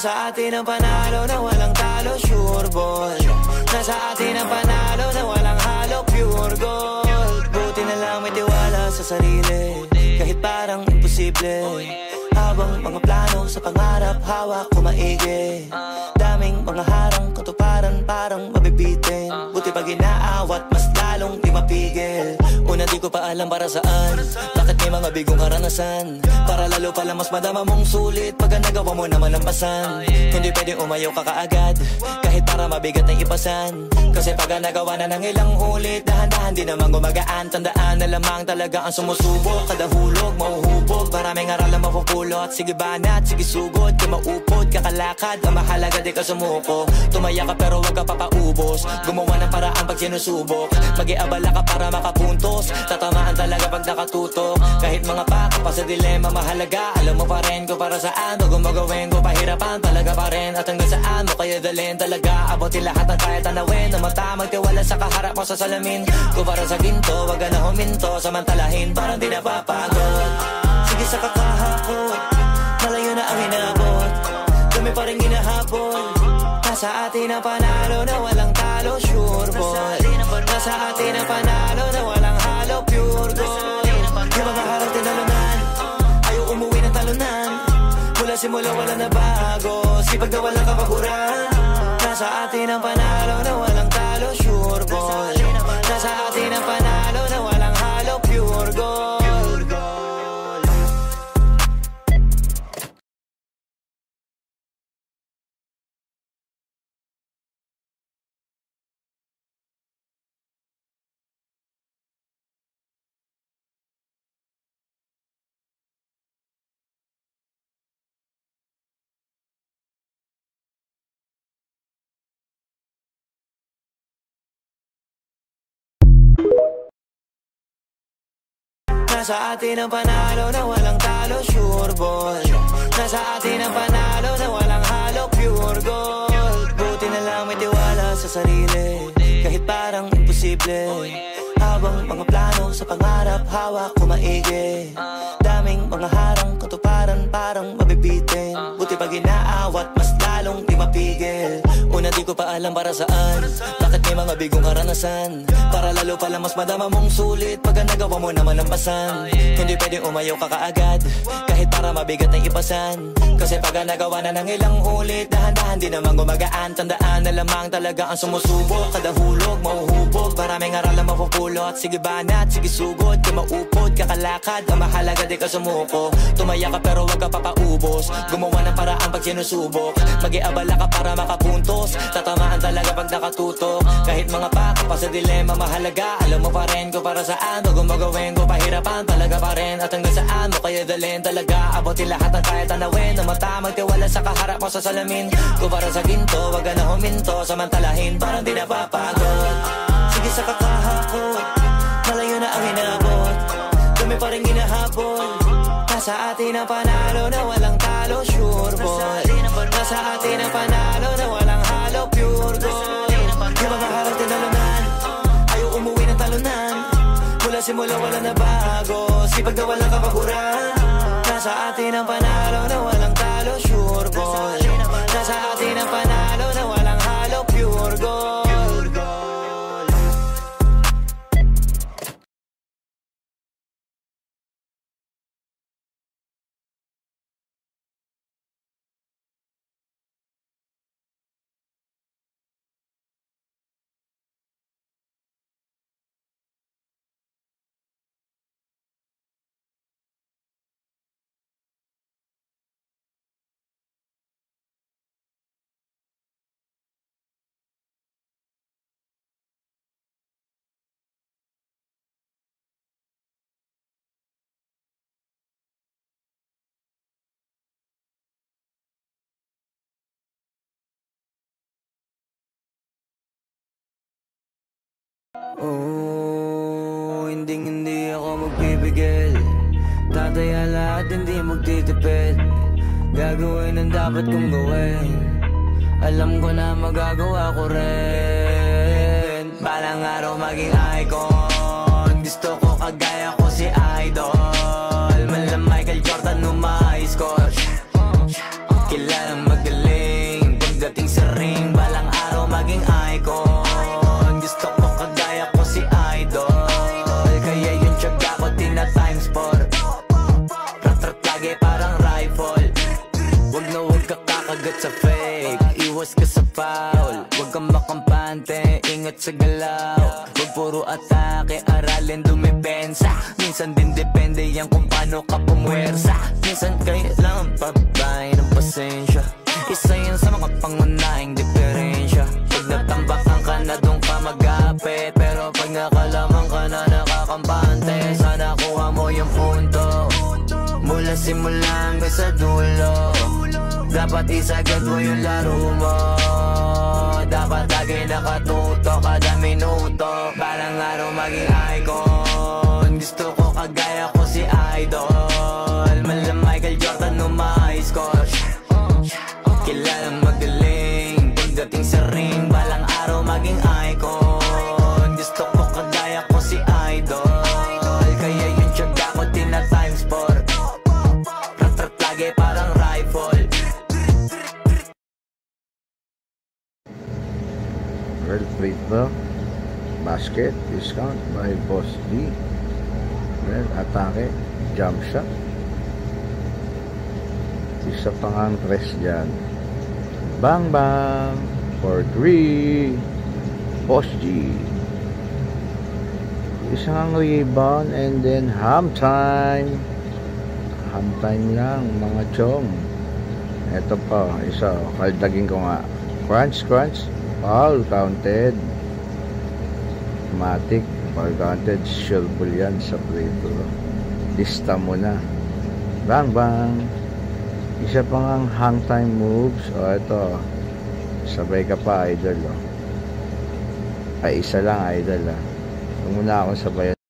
Nasa atin ang panalo na walang talo, sure ball. Nasa atin ang panalo na walang halo, pure gold. Buti na lang may tiwala sa sarili, kahit parang imposible. Habang mga plano sa pangarap, hawak ko maigi. Daming mga harang, katuparan parang mabibitin. Buti pag inaawat, mas lalong di mapigil. Una di ko pa alam para saan, bakit may mga bigong karanasan. Para lalo pala mas madama mong sulit pag nagawa mo na malampasan. Hindi pwedeng umayaw ka kaagad, kahit para mabigat na ipasan. Kasi pag nagawa na ng ilang ulit, dahan-dahan di naman gumagaan. Tandaan na lamang talaga ang sumusubok, kada hulog mauhubog. Maraming aral ang mapupulot, sige banat, sige sugod. Kung maupod, kakalakad, ang mahalaga di ka sumuko. Tumaya ka pero wag ka papaubos, gumawa ng paraan pag sinusubok. Mag-iabala ka para makapuntos, tatamaan talaga pag nakatutok. Kahit mga paka pa sa dilema mahalaga, alam mo pa rin kung para saan. Bago magawin ko pahirapan talaga pa rin, at hanggang saan mo kaya dalhin talaga. Abutin lahat ng kaya tanawin, na mata magtiwala sa kaharap mo sa salamin. Kung para sa ginto, wag ka na huminto, samantalahin parang di napapagod. Sige sa kakahakot, malayo na ang hinabot, kami pa rin hinahabol. Nasa atin ang panalo na walang talo, sure ball. Nasa atin ang panalo na walang halo, pure gold. Yung mga harap tinalunan, ayaw umuwi ng talunan. Mula simula wala na bago, sipag na walang kapaguran. Nasa atin ang panalo na walang talo, sure ball. Nasa atin ang panalo na walang halo, pure gold. Nasa atin ang panalo na walang talo, sure ball. Nasa atin ang panalo na walang halo, pure gold. Buti na lang may tiwala sa sarili, kahit parang imposible. Habang mga plano sa pangarap, hawak ko maigi. Daming mga harang, katuparan parang mabibitin. Buti pag inaawat, mas lalong di mapigil. Una di ko pa alam para saan, bakit may mga bigong karanasan. Para lalo pala mas madama mong sulit pag nagawa mo na malampasan. Hindi pwedeng umayaw ka kaagad, kahit para mabigat na ipasan. Kasi pag nagawa na ng ilang ulit, dahan-dahan di naman gumagaan. Tandaan na lamang talaga ang sumusubok, kada hulog mauhubog. Maraming aral ang mapupulot, sige banat, sige sugod. Kung maupod, kakalakad, ang mahalaga di ka sumuko. Tumaya ka pero wag ka papaubos, gumawa ng paraan pag sinusubok. Mag-iabala ka para makapuntos, tatamaan talaga pag nakatutok. Kahit mga paka pa sa dilema mahalaga, alam mo pa rin kung para saan. Bago magawin ko pahirapan talaga pa rin, at hanggang saan mo kaya dalhin talaga. Abutin lahat ng kaya tanawin, na mata magtiwala sa kaharap mo sa salamin. Kung para sa ginto, wag ka na huminto, samantalahin parang di napapagod. Sige sa kakahakot, malayo na ang hinabot, kami pa rin hinahabol. Nasa atin ang panalo na walang talo, sure ball. Nasa atin ang panalo na walang halo, pure gold. Yung mga harap tinalunan, ayaw umuwi ng talunan. Mula simula wala na bago, sipag na walang kapaguran. Nasa atin ang panalo na walang talo, sure ball. Nasa atin ang panalo na walang halo, pure gold. Oh, hindi ako magpipigil. Tataya lahat, hindi magtitipid. Gagawin ang dapat kong gawin. Alam ko na magagawa ko rin. Balang araw maging icon. Gusto ko kagaya ko si Idol. Mala Michael Jordan, no ma-score. Kilalang magaling. ring, balang araw maging icon. Gusto ko kagaya ko si Idol, kaya yung tiyaga ko tina times 4. Rat-rat lagi parang rifle. Wag na wag ka kakagat sa fake, iwas ka sa foul. Wag kang makampante, ingat sa galaw. Wag puro atake, aralin dumipensa. Minsan din depende yan kung paano ka pumwersa. Minsan kailangan pabay ng pasensya. Isa yan sa mga pangunahing diferensya. Pag natambakan ka na doon ka mag-apit, pero pag nakalaman ka na nakakampante, sana kuha mo yung punto. Mula simula hanggang sa dulo, dapat isagad mo yung laro mo. Dapat lagi nakatuto kada minuto. Balang araw maging icon. Gusto ko kagaya ko si Idol. Mala Michael Jordan no ma-high score. Kilala magaling pagdating sa ring, balang araw maging icon. Gusto ko kagaya ko si Idol, kaya yung tiyaga ko tina times 4. Rat-rat lagi parang rifle. Well, free throw, basket, discount by Boss D. Well, atake, jump shot. Isa pang ang press dyan. Bang bang for 3. Boss G. Isang rebound and then half time. Half time lang mga chong. Ito pa, isa. Kaldagin ko nga. Crunch, crunch. Foul counted. Matic. Foul counted. Sure ball yan sa free throw. Lista mo na. Bang bang. Isa pang ang hang time moves. O ito, sabay ka pa, Idol. Ay, isa lang, Idol. Huwag muna akong sabayan.